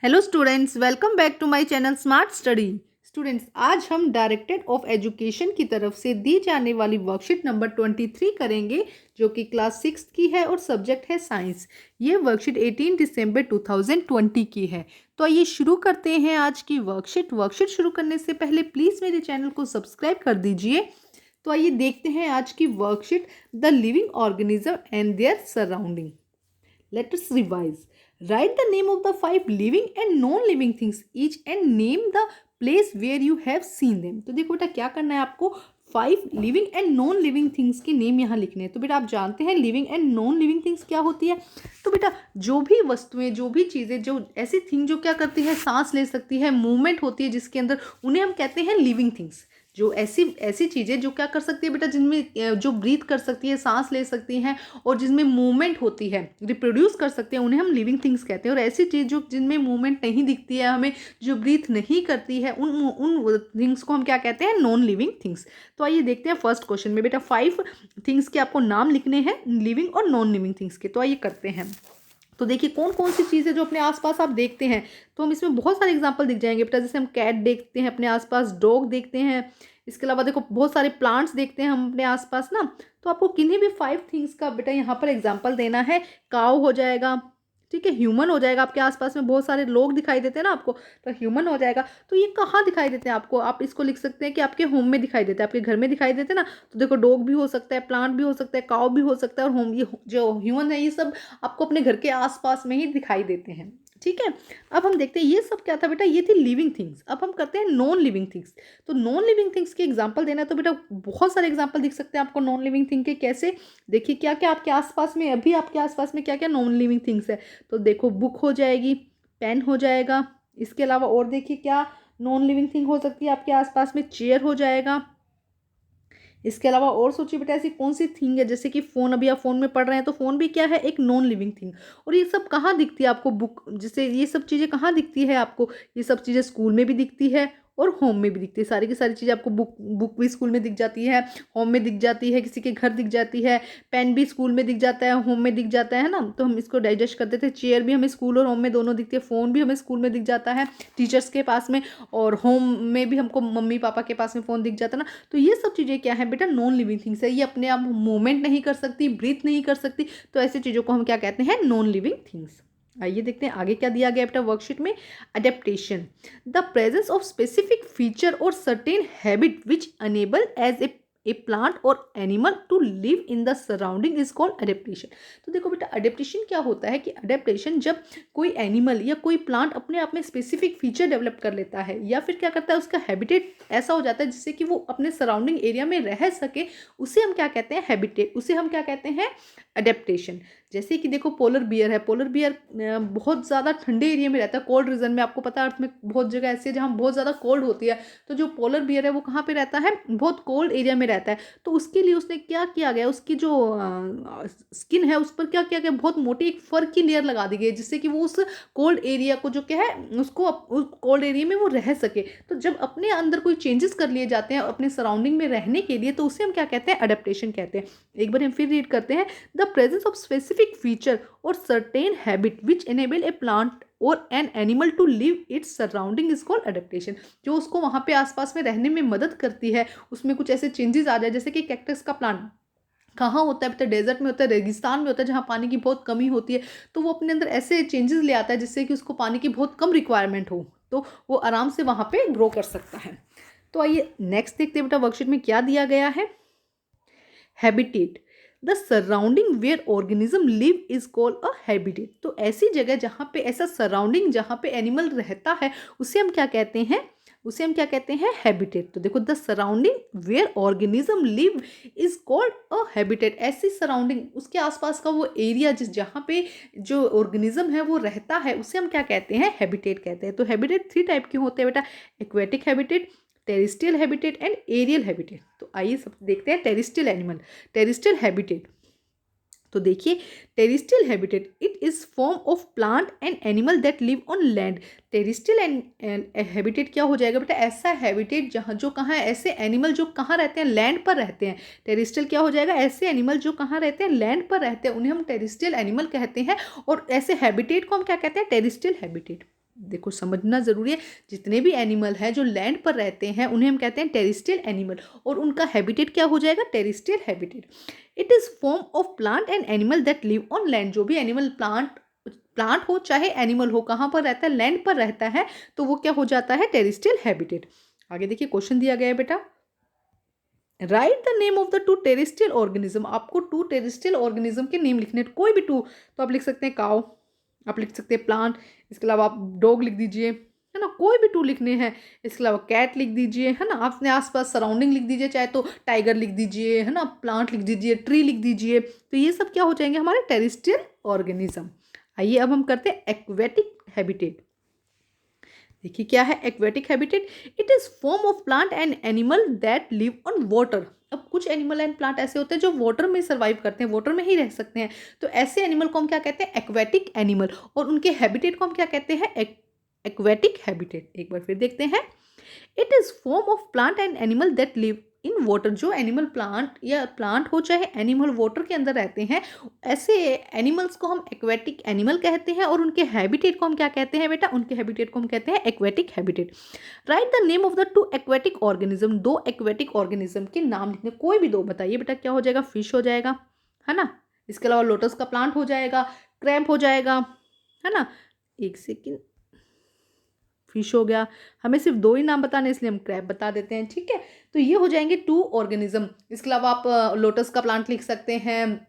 Hello students, welcome back to my channel smart study. Students, आज हम directorate of education की तरफ से दी जाने वाली वर्कशीट नंबर 23 करेंगे, जो कि क्लास 6 की है और सब्जेक्ट है साइंस। ये वर्कशीट 18 दिसंबर 2020 की है। तो आइए शुरू करते हैं आज की वर्कशीट शुरू करने से पहले प्लीज़ मेरे चैनल को सब्सक्राइब कर दीजिए। तो आइए देखते हैं आज की worksheet, the living organism and their surrounding. Let us revise. Write the name of the 5 living and non-living things each and name the place where you have seen them. तो देखो बेटा, क्या करना है आपको, 5 living and non living things के name यहाँ लिखने हैं। तो बेटा आप जानते हैं living and non living things क्या होती है। तो बेटा जो भी वस्तुएं, जो भी चीज़ें, जो ऐसी थिंग जो क्या करती है, सांस ले सकती है, मूवमेंट होती है जिसके अंदर, उन्हें हम कहते हैं लिविंग थिंग्स। जो ऐसी चीज़ें जो क्या कर सकती है बेटा, जिनमें जो ब्रीथ कर सकती है, सांस ले सकती हैं और जिसमें मूवमेंट होती है, रिप्रोड्यूस कर सकते हैं, उन्हें हम लिविंग थिंग्स कहते हैं। और ऐसी चीज़ जो जिनमें मूवमेंट नहीं दिखती है हमें, जो ब्रीथ नहीं करती है, उन थिंग्स को हम क्या कहते हैं, नॉन लिविंग थिंग्स। तो आइए देखते हैं फर्स्ट क्वेश्चन में बेटा 5 थिंग्स के आपको नाम लिखने हैं, लिविंग और नॉन लिविंग थिंग्स के। तो आइए करते हैं। तो देखिए कौन कौन सी चीज़ें जो अपने आसपास आप देखते हैं, तो हम इसमें बहुत सारे एग्जांपल दिख जाएंगे बेटा। जैसे हम कैट देखते हैं अपने आसपास, डॉग देखते हैं, इसके अलावा देखो बहुत सारे प्लांट्स देखते हैं हम अपने आसपास ना। तो आपको किन्हीं भी 5 थिंग्स का बेटा यहाँ पर एग्जांपल देना है। काऊ हो जाएगा, ठीक है, ह्यूमन हो जाएगा, आपके आसपास में बहुत सारे लोग दिखाई देते हैं ना आपको, तो ह्यूमन हो जाएगा। तो ये कहाँ दिखाई देते हैं आपको, आप इसको लिख सकते हैं कि आपके होम में दिखाई देते हैं, आपके घर में दिखाई देते हैं ना। तो देखो डॉग भी हो सकता है, प्लांट भी हो सकता है, काऊ भी हो सकता है, और होम, ये जो ह्यूमन है, ये सब आपको अपने घर के आसपास में ही दिखाई देते हैं, ठीक है। अब हम देखते हैं ये सब क्या था बेटा, ये थी लिविंग थिंग्स। अब हम करते हैं नॉन लिविंग थिंग्स। तो नॉन लिविंग थिंग्स के एग्जांपल देना है, तो बेटा बहुत सारे एग्जांपल दिख सकते हैं आपको नॉन लिविंग थिंग के। कैसे, देखिए क्या क्या आपके आसपास में, अभी आपके आसपास में क्या क्या नॉन लिविंग थिंग्स है। तो देखो बुक हो जाएगी, पेन हो जाएगा, इसके अलावा और देखिए क्या नॉन लिविंग थिंग हो सकती है आपके आसपास में, चेयर हो जाएगा। इसके अलावा और सोचिए बेटा ऐसी कौन सी थिंग है, जैसे कि फ़ोन, अभी आप फ़ोन में पढ़ रहे हैं तो फ़ोन भी क्या है, एक नॉन लिविंग थिंग। और ये सब कहाँ दिखती है आपको, बुक, जैसे ये सब चीज़ें कहाँ दिखती है आपको, ये सब चीज़ें स्कूल में भी दिखती है और होम में भी दिखती है। सारी की सारी चीज़ें आपको, बुक भी स्कूल में दिख जाती है, होम में दिख जाती है, किसी के घर दिख जाती है, पेन भी स्कूल में दिख जाता है, होम में दिख जाता है ना। तो हम इसको डाइजेस्ट करते थे। चेयर भी हमें स्कूल और होम में दोनों दिखती है, फ़ोन भी हमें स्कूल में दिख जाता है टीचर्स के पास में, और होम में भी हमको मम्मी पापा के पास में फ़ोन दिख जाता है ना। तो ये सब चीज़ें क्या है बेटा, नॉन लिविंग थिंग्स है। ये अपने आप मूवमेंट नहीं कर सकती, ब्रीथ नहीं कर सकती, तो ऐसी चीज़ों को हम क्या कहते हैं, नॉन लिविंग थिंग्स। आइए देखते हैं आगे क्या दिया गया बेटा वर्कशीट में। Adaptation, the presence of specific feature और certain habit which enable as a plant और animal to live in the surrounding is called adaptation. तो देखो बेटा अडेप्टेशन क्या होता है कि अडेप्टेशन जब कोई एनिमल या कोई प्लांट अपने आप में स्पेसिफिक फीचर डेवलप कर लेता है, या फिर क्या करता है, उसका हैबिटेट ऐसा हो जाता है जिससे कि वो अपने सराउंडिंग एरिया में रह सके, उसे हम क्या कहते हैं, हैबिटेट, उसे हम क्या कहते हैं, अडेप्टेशन। जैसे कि देखो पोलर बियर है, पोलर बियर बहुत ज़्यादा ठंडे एरिया में रहता है, कोल्ड रीजन में। आपको पता है अर्थ में बहुत जगह ऐसी है जहाँ बहुत ज़्यादा कोल्ड होती है, तो जो पोलर बियर है वो कहाँ पे रहता है, बहुत कोल्ड एरिया में रहता है। तो उसके लिए उसने क्या किया गया, उसकी जो स्किन है उस पर क्या किया गया, बहुत मोटी एक फर की लेयर लगा दी गई, जिससे कि वो उस कोल्ड एरिया को जो क्या है, उसको उस कोल्ड एरिया में वो रह सके। तो जब अपने अंदर कोई चेंजेस कर लिए जाते हैं अपने सराउंडिंग में रहने के लिए, तो उसे हम क्या कहते हैं, अडेप्टेशन कहते हैं। एक बार हम फिर रीड करते हैं, the presence of specific feature और certain habit which enable a plant और an animal to live its surrounding is called adaptation. जो उसको वहाँ पे आसपास में रहने में मदद करती है, उसमें कुछ ऐसे चेंजेस आ जाए, जैसे कि कैक्टस का प्लांट कहाँ होता है, तो डेजर्ट में होता है, रेगिस्तान में होता है, जहाँ पानी की बहुत कमी होती है। तो वो अपने अंदर ऐसे चेंजेस ले आता है जिससे कि उसको पानी की बहुत कम रिक्वायरमेंट हो, तो वो आराम से वहाँ पे ग्रो कर सकता है। तो आइए नेक्स्ट देखते हैं बेटा वर्कशीट में क्या दिया गया है। Habitat, the surrounding where organism live is called a habitat. तो ऐसी जगह जहाँ पे, ऐसा सराउंडिंग जहाँ पे एनिमल रहता है, उसे हम क्या कहते हैं, उसे हम क्या कहते हैं, हैबिटेट। तो देखो the surrounding where organism live is called a habitat. ऐसी सराउंडिंग, उसके आसपास का वो एरिया जिस जहाँ पे जो ऑर्गेनिज्म है वो रहता है, उसे हम क्या कहते हैं, हैबिटेट कहते हैं। तो हैबिटेट 3 टाइप के होते हैं बेटा, aquatic habitat, terrestrial habitat and aerial habitat. तो आइए सब देखते हैं टेरिस्ट्रियल एनिमल, टेरिस्ट्रियल हैबिटेट। तो देखिए terrestrial habitat, it is form of plant and animal that live on land. Terrestrial habitat क्या हो जाएगा बेटा, ऐसा हैबिटेट जहाँ, जो कहाँ है, ऐसे एनिमल जो कहाँ रहते हैं, लैंड पर रहते हैं। टेरिस्ट्रियल क्या हो जाएगा, ऐसे एनिमल जो कहाँ रहते हैं, लैंड पर रहते हैं, उन्हें हम टेरिस्ट्रियल एनिमल कहते हैं। और ऐसे हैबिटेट को हम क्या कहते हैं, टेरिस्ट्रियल हैबिटेट। देखो समझना जरूरी है, जितने भी एनिमल हैं जो लैंड पर रहते हैं उन्हें हम कहते हैं टेरेस्ट्रियल एनिमल, और उनका हैबिटेट क्या हो जाएगा, terrestrial habitat. It is form of plant and animal that live on land. जो भी एनिमल, प्लांट हो चाहे एनिमल हो, कहाँ पर रहता है, लैंड पर रहता है, तो वो क्या हो जाता है, टेरेस्ट्रियल हैबिटेट। आगे देखिए क्वेश्चन दिया गया है बेटा, right the name of the to terrestrial organism. आपको टू टेरेस्ट्रियल ऑर्गेनिज्म के नेम लिखने, कोई भी टू, तो आप लिख सकते हैं काउ, आप लिख सकते हैं प्लांट, इसके अलावा आप डॉग लिख दीजिए, है ना, कोई भी टू लिखने हैं। इसके अलावा कैट लिख दीजिए, है ना, अपने आसपास सराउंडिंग लिख दीजिए, चाहे तो टाइगर लिख दीजिए, है ना, प्लांट लिख दीजिए, ट्री लिख दीजिए, तो ये सब क्या हो जाएंगे, हमारे टेरेस्ट्रियल ऑर्गेनिज्म। आइए अब हम करते हैं एक्वेटिक हैबिटेट। देखिए क्या है aquatic habitat, it is form of plant and animal that live on water. अब कुछ एनिमल एंड प्लांट ऐसे होते हैं जो वाटर में सर्वाइव करते हैं, वाटर में ही रह सकते हैं, तो ऐसे एनिमल को हम क्या कहते हैं, एक्वेटिक एनिमल, और उनके हैबिटेट को हम क्या कहते हैं, एक्वेटिक हैबिटेट। एक बार फिर देखते हैं, it is form of plant and animal that live in water. जो एनिमल, प्लांट या प्लांट हो चाहे एनिमल, वाटर के अंदर रहते हैं, ऐसे एनिमल्स को हम एक्वेटिक एनिमल कहते हैं, और उनके हैबिटेट को हम क्या कहते हैं बेटा, उनके हैबिटेट को हम कहते हैं aquatic habitat. Right the name of the to aquatic organism. दो एक्वेटिक ऑर्गेनिज्म के नाम लिखने, कोई भी दो बताइए बेटा, क्या हो जाएगा, फिश हो जाएगा, है ना, इसके अलावा लोटस का प्लांट हो जाएगा, क्रैब हो जाएगा, है ना, एक सेकेंड, फिश हो गया, हमें सिर्फ दो ही नाम बताने इसलिए हम क्रैब बता देते हैं, ठीक है। तो ये हो जाएंगे टू ऑर्गेनिज्म। इसके अलावा आप लोटस का प्लांट लिख सकते हैं,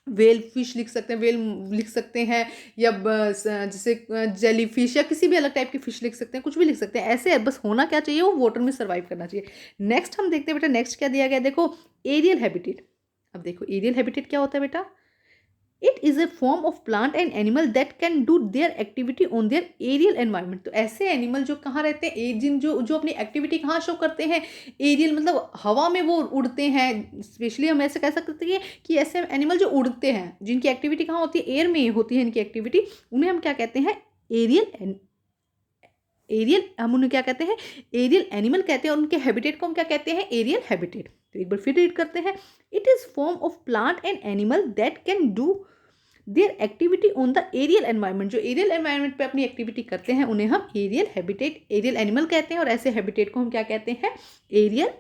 वेल फिश लिख सकते हैं, वेल लिख सकते हैं, या जैसे जेली फिश या किसी भी अलग टाइप की फिश लिख सकते हैं, कुछ भी लिख सकते हैं, ऐसे बस होना क्या चाहिए, वो वाटर में सर्वाइव करना चाहिए। नेक्स्ट हम देखते हैं बेटा, नेक्स्ट क्या दिया गया, देखो एरियल हैबिटेट। अब देखो एरियल हैबिटेट क्या होता है बेटा, it is a form of plant and animal that can do their activity on their aerial environment. तो ऐसे एनिमल जो कहाँ रहते हैं, जिन जो जो अपनी एक्टिविटी कहाँ शो करते हैं, एरियल मतलब हवा में वो उड़ते हैं। स्पेशली हम ऐसे कह सकते हैं कि ऐसे एनिमल जो उड़ते हैं, जिनकी एक्टिविटी कहाँ होती है, एयर में होती है इनकी एक्टिविटी, उन्हें हम क्या कहते हैं, एरियल एरियल, हम उन्हें क्या कहते हैं, एरियल एनिमल कहते हैं, और उनके हैबिटेट को हम क्या कहते हैं, एरियल हैबिटेट। तो एक बार फिर रीड करते हैं, it is form of plant and animal that can do their activity on the aerial environment. जो एरियल एनवायरनमेंट पे अपनी एक्टिविटी करते हैं उन्हें हम एरियल हैबिटेट, एरियल एनिमल कहते हैं, और ऐसे हैबिटेट को हम क्या कहते हैं, एरियल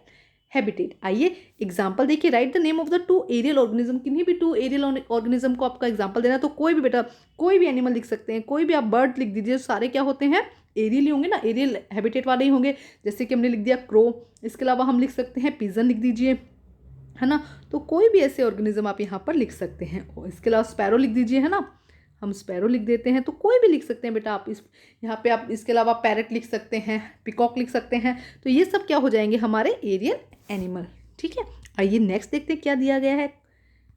हैबिटेट। आइए एग्जाम्पल देखिए, right the name of the two aerial organism. किन्हीं भी टू एरियल ऑर्गेनिज्म को आपका एग्जाम्पल देना, तो कोई भी बेटा, कोई भी एनिमल लिख सकते हैं, कोई भी आप बर्ड लिख दीजिए, सारे क्या होते हैं, एरियल ही होंगे ना, एरियल हैबिटेट वाले ही होंगे। जैसे कि हमने लिख दिया क्रो, इसके अलावा हम लिख सकते हैं पिजन लिख दीजिए, है ना, तो कोई भी ऐसे ऑर्गेनिज्म आप यहाँ पर लिख सकते हैं। और इसके अलावा स्पैरो लिख दीजिए, है ना, हम स्पैरो लिख देते हैं, तो कोई भी लिख सकते हैं बेटा आप इस यहाँ पे। आप इसके अलावा पैरट लिख सकते हैं, पिकॉक लिख सकते हैं, तो ये सब क्या हो जाएंगे, हमारे एरियल एनिमल, ठीक है। आइए नेक्स्ट देखते हैं क्या दिया गया है।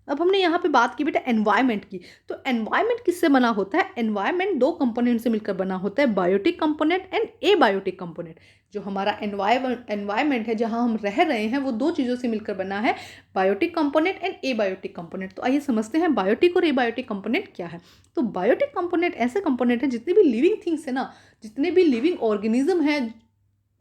अब हमने यहाँ पे बात की बेटा एनवायरनमेंट की, तो एनवायरनमेंट किससे बना होता है, एनवायरनमेंट दो कंपोनेंट से मिलकर बना होता है, biotic component and abiotic component. जो हमारा एनवायरनमेंट है, जहाँ हम रह रहे हैं, वो दो चीज़ों से मिलकर बना है, biotic component and abiotic component. तो आइए समझते हैं बायोटिक और एबायोटिक कंपोनेंट क्या है। तो बायोटिक कंपोनेंट ऐसे कंपोनेंट हैं, जितने भी लिविंग थिंग्स है ना, जितने भी लिविंग ऑर्गेनिज्म हैं,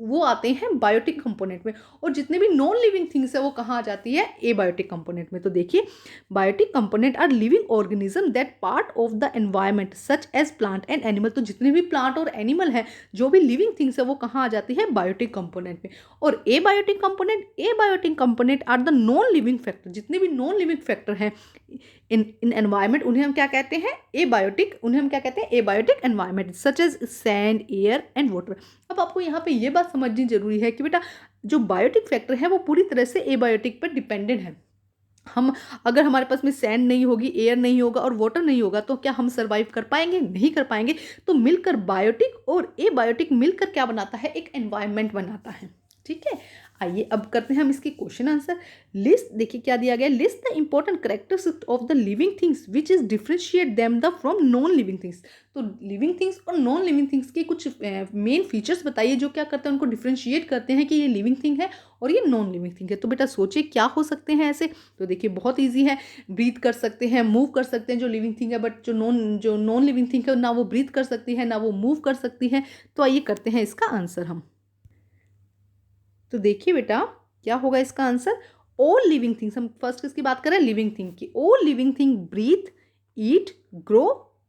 वो आते हैं बायोटिक कंपोनेंट में, और जितने भी नॉन लिविंग थिंग्स है वो कहाँ आ जाती है, एबायोटिक कंपोनेंट में। तो देखिए, biotic component are living organism that part of the environment such as plant and animal. तो जितने भी प्लांट और एनिमल है, जो भी लिविंग थिंग्स है, वो कहाँ आ जाती है, बायोटिक कंपोनेंट में। और abiotic component are the non living factor. जितने भी नॉन लिविंग फैक्टर हैं इन एनवायरनमेंट, उन्हें हम क्या कहते हैं, एबायोटिक, उन्हें हम क्या कहते हैं, abiotic environment such as sand, air and water. अब आपको यहाँ पे ये बात समझनी जरूरी है कि बेटा जो बायोटिक फैक्टर है वो पूरी तरह से एबायोटिक पर डिपेंडेंट है। हम अगर हमारे पास में सैंड नहीं होगी, एयर नहीं होगा और वाटर नहीं होगा, तो क्या हम सर्वाइव कर पाएंगे, नहीं कर पाएंगे। तो मिलकर बायोटिक और एबायोटिक मिलकर क्या बनाता है, एक एनवायरनमेंट बनाता है, ठीक है। आइए अब करते हैं हम इसकी क्वेश्चन आंसर। लिस्ट देखिए क्या दिया गया, list the important characteristics of the living things which is differentiate them the from non living things. तो लिविंग थिंग्स और नॉन लिविंग थिंग्स के कुछ मेन फीचर्स बताइए, जो क्या करते हैं, उनको डिफरेंशिएट करते हैं कि ये लिविंग थिंग है और ये नॉन लिविंग थिंग है। तो बेटा सोचिए क्या हो सकते हैं ऐसे। तो देखिए बहुत ईजी है, ब्रीथ कर सकते हैं, मूव कर सकते हैं जो लिविंग थिंग है, बट जो नॉन लिविंग थिंग है ना वो ब्रीथ कर सकती है ना वो मूव कर सकती है। तो आइए करते हैं इसका आंसर हम। तो देखिए बेटा क्या होगा इसका आंसर, ऑल लिविंग थिंग्स। हम फर्स्ट किसकी बात कर रहे हैं, लिविंग थिंग की। All living thing breathe, eat, grow,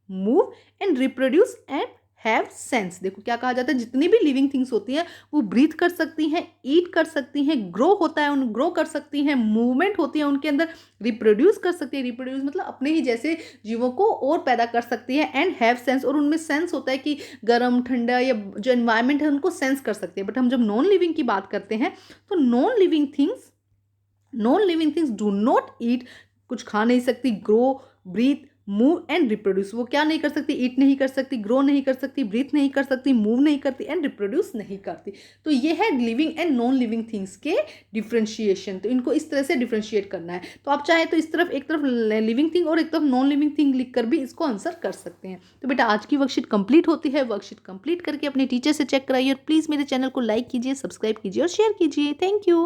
move and reproduce and have sense. देखो क्या कहा जाता है, जितनी भी लिविंग थिंग्स होती हैं वो ब्रीथ कर सकती हैं, ईट कर सकती हैं, ग्रो होता है उन ग्रो कर सकती हैं, मूवमेंट होती है उनके अंदर, रिप्रोड्यूस कर सकती है, रिप्रोड्यूस मतलब अपने ही जैसे जीवों को और पैदा कर सकती है, एंड हैव सेंस, और उनमें सेंस होता है कि गर्म ठंडा या जो एनवायरनमेंट है उनको सेंस कर सकती है। बट हम जब नॉन लिविंग की बात करते हैं तो non living things do not eat, कुछ खा नहीं सकती, grow, breathe, move and reproduce. वो क्या नहीं कर सकती, ईट नहीं कर सकती, ग्रो नहीं कर सकती, ब्रीथ नहीं कर सकती, मूव नहीं करती एंड रिप्रोड्यूस नहीं करती। तो ये है living and non living things के डिफ्रेंशिएशन। तो इनको इस तरह से डिफ्रेंशिएट करना है। तो आप चाहे तो इस तरफ एक तरफ लिविंग थिंग और एक तरफ नॉन लिविंग थिंग लिख कर भी इसको आंसर कर सकते हैं। तो बेटा आज की वर्कशीट कंप्लीट होती है। वर्कशीट कंप्लीट करके अपने टीचर से चेक कराइए और प्लीज़ मेरे चैनल को लाइक कीजिए, सब्सक्राइब कीजिए और शेयर कीजिए। Thank you.